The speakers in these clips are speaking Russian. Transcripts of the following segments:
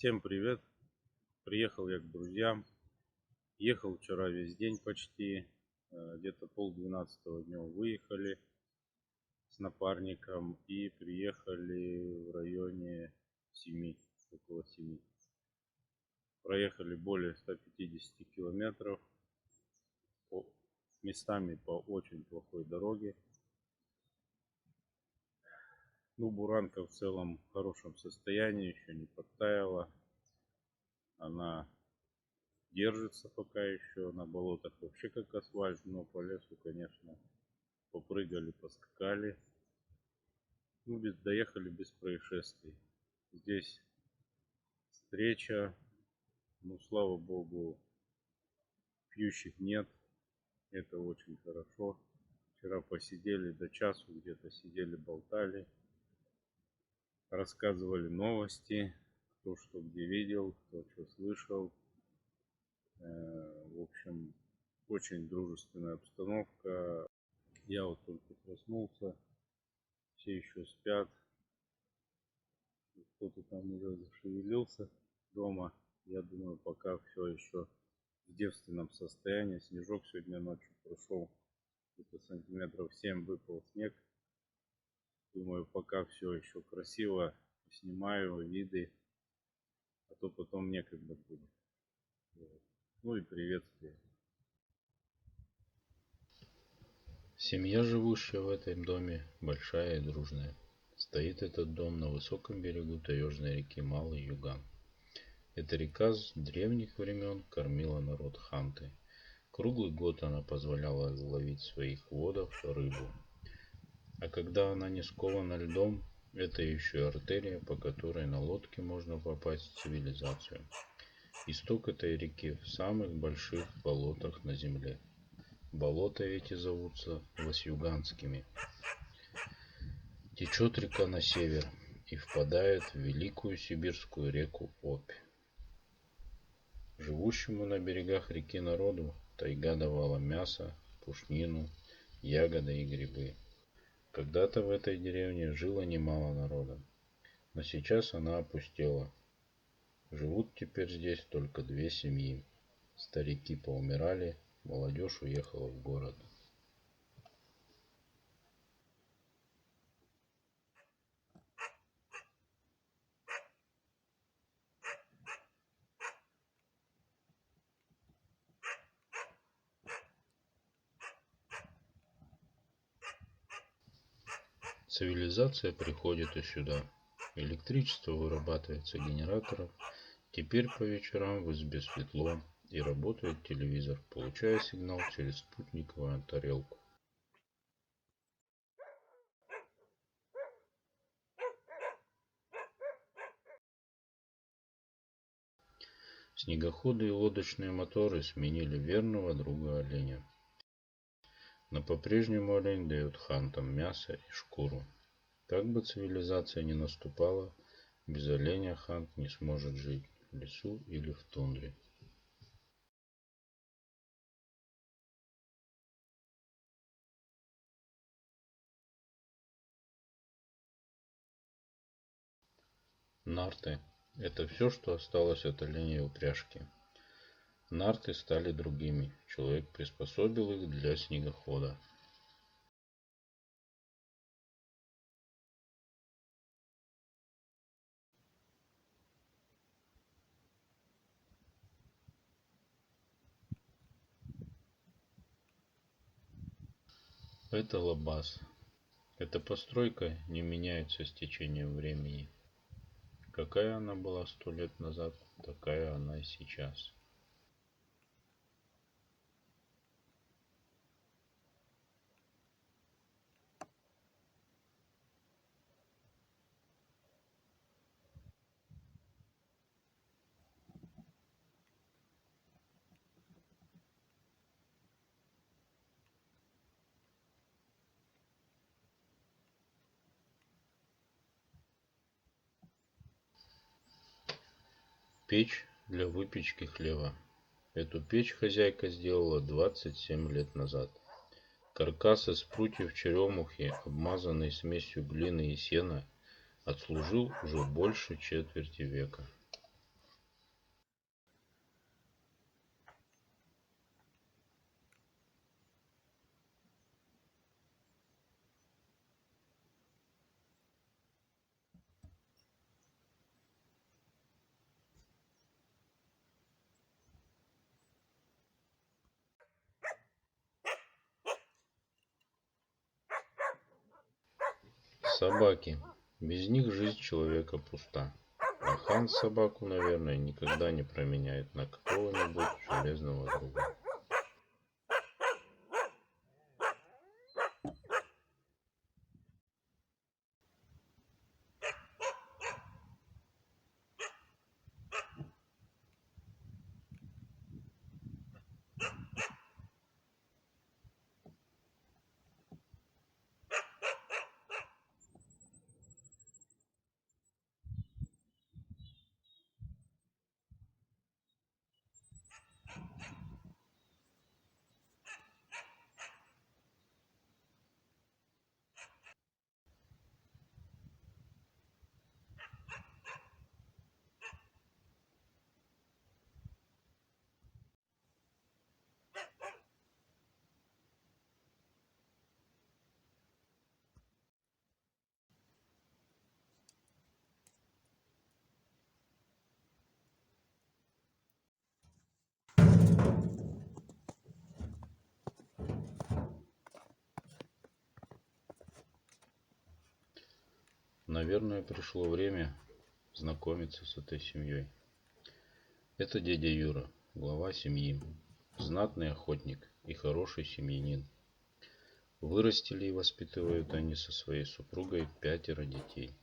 Всем привет! Приехал я к друзьям. Ехал вчера весь день почти. Где-то 11:30 днем выехали с напарником и приехали в районе 7, около 7. Проехали более 150 километров. Местами по очень плохой дороге. Буранка в целом в хорошем состоянии, еще не подтаяла. Она держится пока еще. На болотах вообще как асфальт, но по лесу, конечно, попрыгали, поскакали. Доехали без происшествий. Здесь встреча, слава богу, пьющих нет. Это очень хорошо. Вчера посидели до часу, где-то сидели, болтали, рассказывали новости, кто что где видел, кто что слышал. В общем, очень дружественная обстановка. Я вот только проснулся, все еще спят. Кто-то там уже зашевелился дома. Я думаю, пока все еще в девственном состоянии. Снежок сегодня ночью прошел. Где-то сантиметров 7 выпал снег. Думаю, пока все еще красиво. Снимаю виды. А то потом некогда будет. И приветствие. Семья, живущая в этом доме, большая и дружная. Стоит этот дом на высоком берегу таежной реки Малый Юган. Эта река с древних времен кормила народ Ханты. Круглый год она позволяла ловить в своих водах рыбу. А когда она не скована льдом, это еще и артерия, по которой на лодке можно попасть в цивилизацию. Исток этой реки в самых больших болотах на земле. Болота эти зовутся Васюганскими. Течет река на север и впадает в великую сибирскую реку Обь. Живущему на берегах реки народу тайга давала мясо, пушнину, ягоды и грибы. Когда-то в этой деревне жило немало народа, но сейчас она опустела. Живут теперь здесь только 2 семьи. Старики поумирали, молодежь уехала в город. Цивилизация приходит и сюда. Электричество вырабатывается генератором. Теперь по вечерам в избе светло и работает телевизор, получая сигнал через спутниковую тарелку. Снегоходы и лодочные моторы сменили верного друга оленя. Но по-прежнему олень дает хантам мясо и шкуру. Как бы цивилизация ни наступала, без оленя хант не сможет жить в лесу или в тундре. Нарты – это все, что осталось от оленей упряжки. Нарты стали другими, человек приспособил их для снегохода. Это лабаз. Эта постройка не меняется с течением времени. Какая она была 100 лет назад, такая она и сейчас. Печь для выпечки хлеба. Эту печь хозяйка сделала 27 лет назад. Каркас из прутьев черемухи, обмазанный смесью глины и сена, отслужил уже больше четверти века. Собаки. Без них жизнь человека пуста. А Ханс собаку, наверное, никогда не променяет на какого-нибудь железного друга. Наверное, пришло время знакомиться с этой семьей. Это дядя Юра, глава семьи, знатный охотник и хороший семьянин. Вырастили и воспитывают они со своей супругой 5 детей.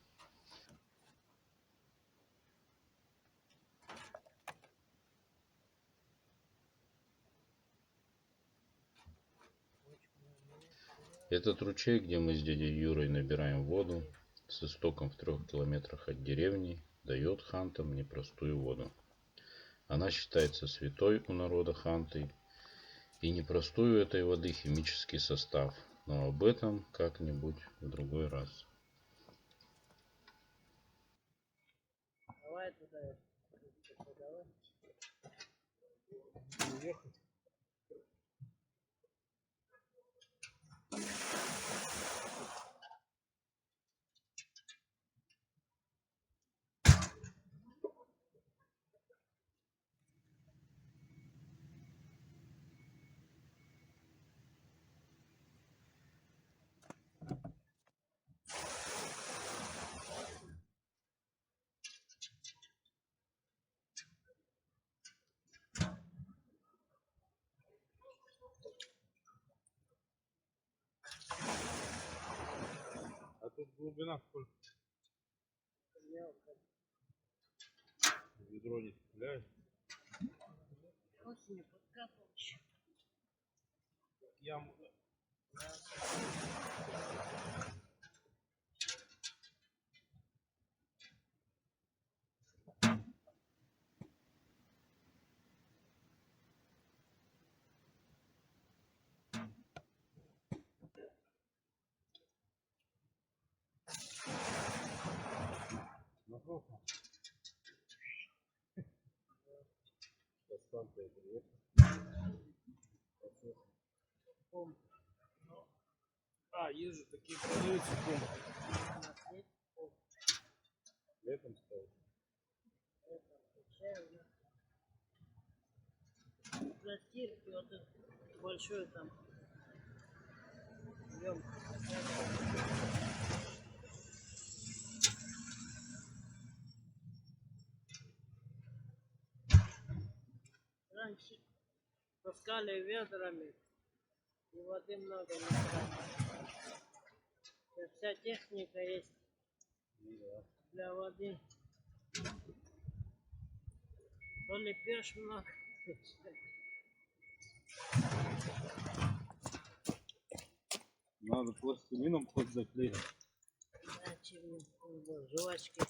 Этот ручей, где мы с дядей Юрой набираем воду, с истоком в 3 километрах от деревни, дает хантам непростую воду. Она считается святой у народа ханты, и непростой у этой воды химический состав, но об этом как-нибудь в другой раз. Давай туда подавай. Уехать. А тут глубина сколько? Ведро не цепляешь? Осенью подкапывал еще. Яму. Напротив. Станция приехала. А, есть же такие продаются комнаты. Летом ставят. Пластирки вот этот большой там. Раньше таскали ведрами, и воды много не тратили. Сейчас вся техника есть для воды. То ли пьешь много. Надо пластилином хоть заклеить. Жвачки.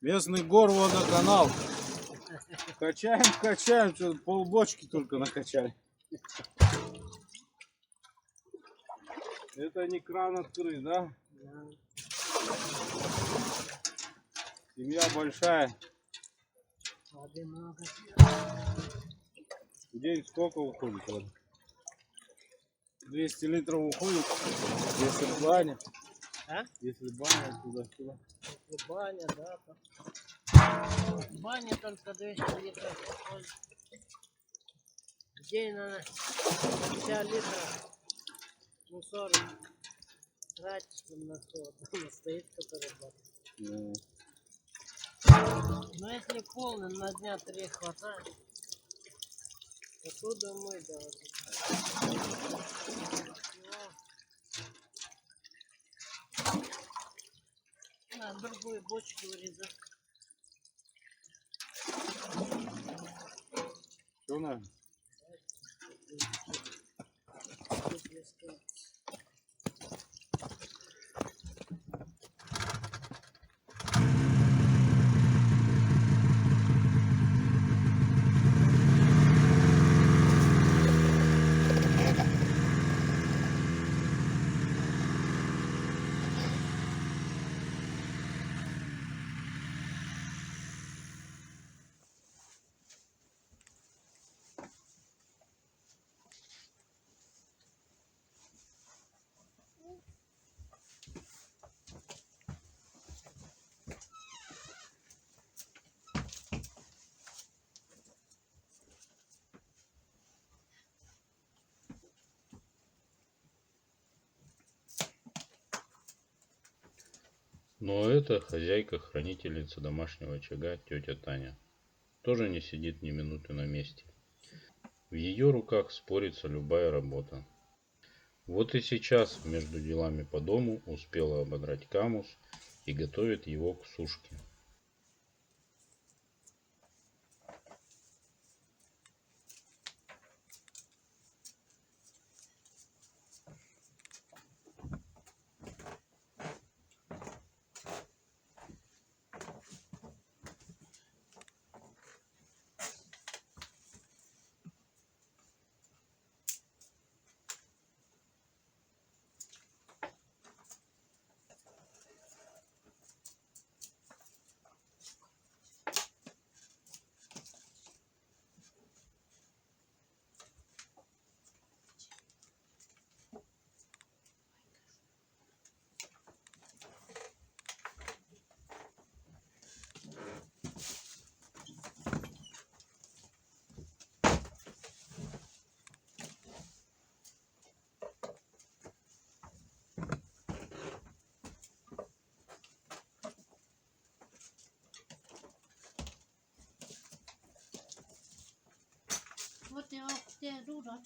Местный горводоканал. Качаем, что полбочки только накачали. Это не кран открыть, да? Да. Семья большая. Воды много. В день сколько уходит воды? 200 литров уходит, если баня. А? Если баня туда-сюда. И баня, да, там. Баня только 200 литров подходит. В день надо 50 литров мусора тратить на то. Дома стоит, который баня. Ну, Но если полный, на дня 3 хватает. Оттуда мы, да. На другую бочку вырезать. что надо? Но это хозяйка-хранительница домашнего очага, тетя Таня. Тоже не сидит ни минуты на месте. В ее руках спорится любая работа. Вот и сейчас между делами по дому успела ободрать камус и готовит его к сушке. What the do that?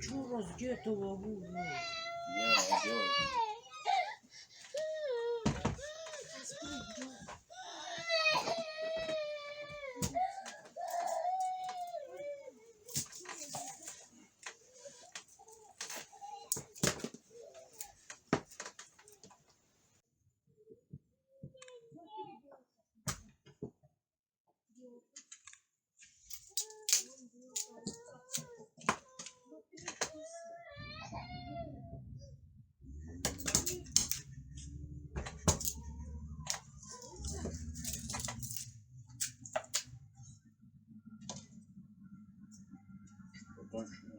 Чё раздетого вуза? Я делаю. Потоньше.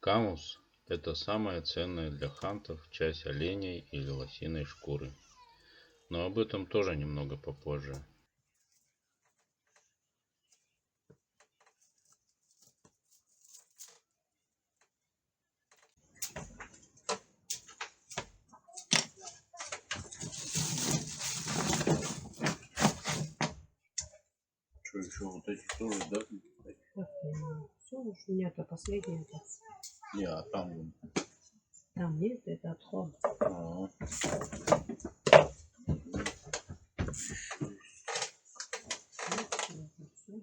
Камус – это самая ценная для хантов часть оленей или лосиной шкуры. Но об этом тоже немного попозже. Что еще вот эти тоже, да? Все, уж у меня-то последнее-то. Не, а там вон. Там нет, это отход. А, Всё.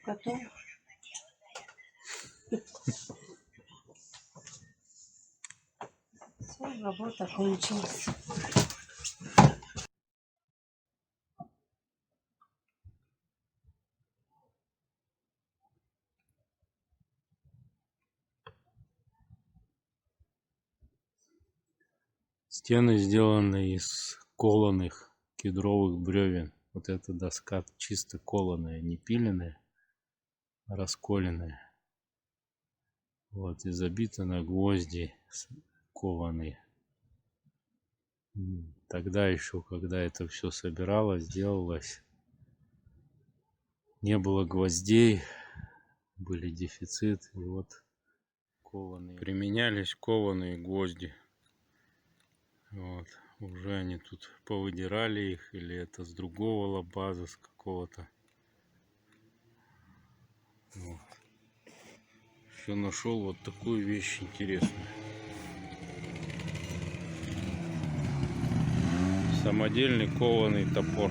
Готов. Все, работа кончилась. Стены сделаны из колоных кедровых бревен. Вот эта доска чисто колоная, не пиленная, а расколенная. Вот, и забита на гвозди кованые. Тогда еще, когда это все собиралось, делалось, не было гвоздей, были дефицит, и вот кованые. Применялись кованые гвозди. Вот. Уже они тут повыдирали их, или это с другого лабаза, с какого-то. Вот. Еще нашел вот такую вещь интересную. Самодельный кованый топор.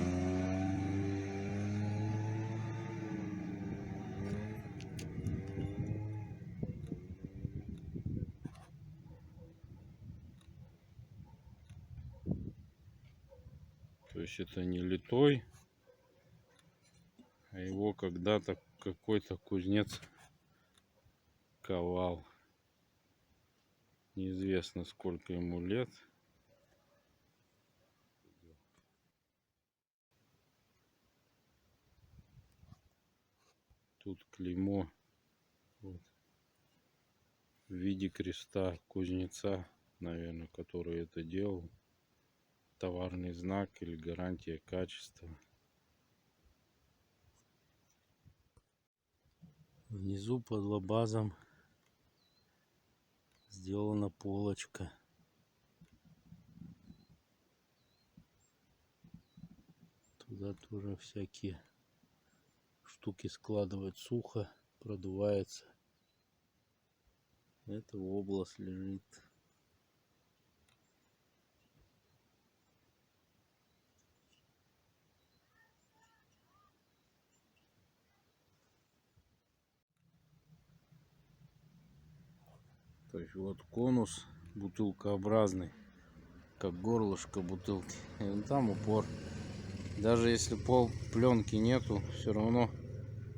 То есть это не литой, а его когда-то какой-то кузнец ковал. Неизвестно, сколько ему лет. Тут клеймо вот, в виде креста кузнеца, наверное, который это делал. Товарный знак или гарантия качества. Внизу под лабазом сделана полочка. Туда тоже всякие штуки складывать, сухо, продувается. Это область лежит. То есть вот конус бутылкообразный, как горлышко бутылки. И вон там упор. Даже если пол пленки нету, все равно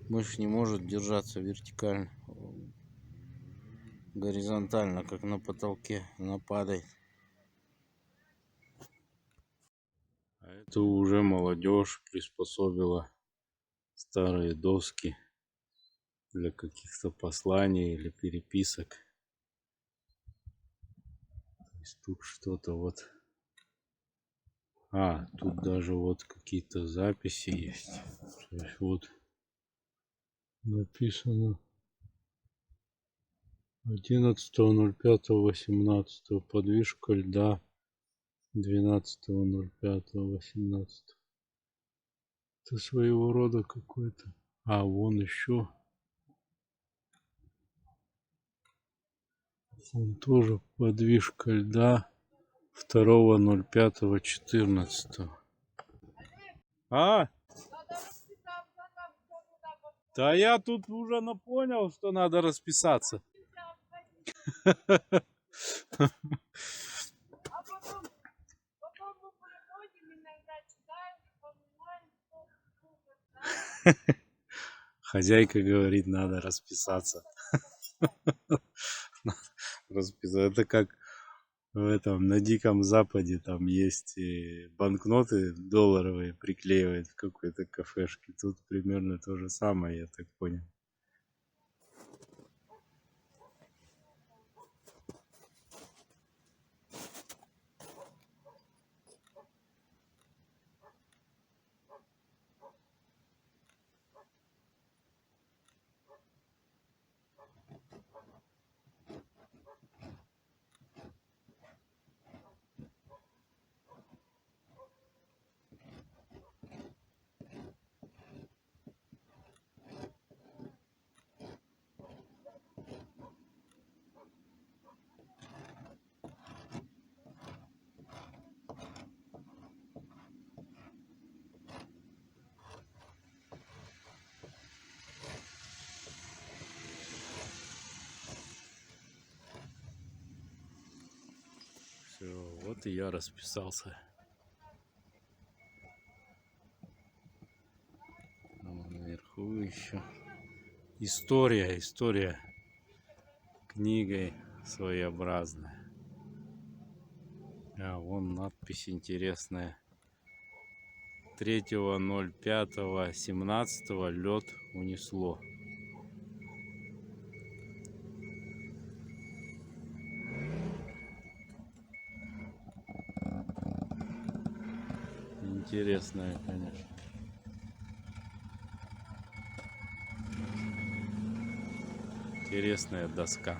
мышь не может держаться вертикально. Горизонтально, как на потолке. Она падает. А это уже молодежь приспособила старые доски для каких-то посланий или переписок. То есть тут что-то вот. А, тут даже вот какие-то записи есть. То есть вот написано 11.05.18. Подвижка льда 12.05.18. Это своего рода какой-то. А, вон еще. Он тоже подвижка льда 2.05.14. А? Да я тут уже понял, что надо расписаться. Хозяйка говорит, надо расписаться. Это как в этом, на Диком Западе, там есть банкноты долларовые приклеивают в какой-то кафешке. Тут примерно то же самое, я так понял. Вот и я расписался. Там наверху еще. История книгой своеобразная. А вон надпись интересная. 3.05.17 лед унесло. Интересная, конечно. Интересная доска.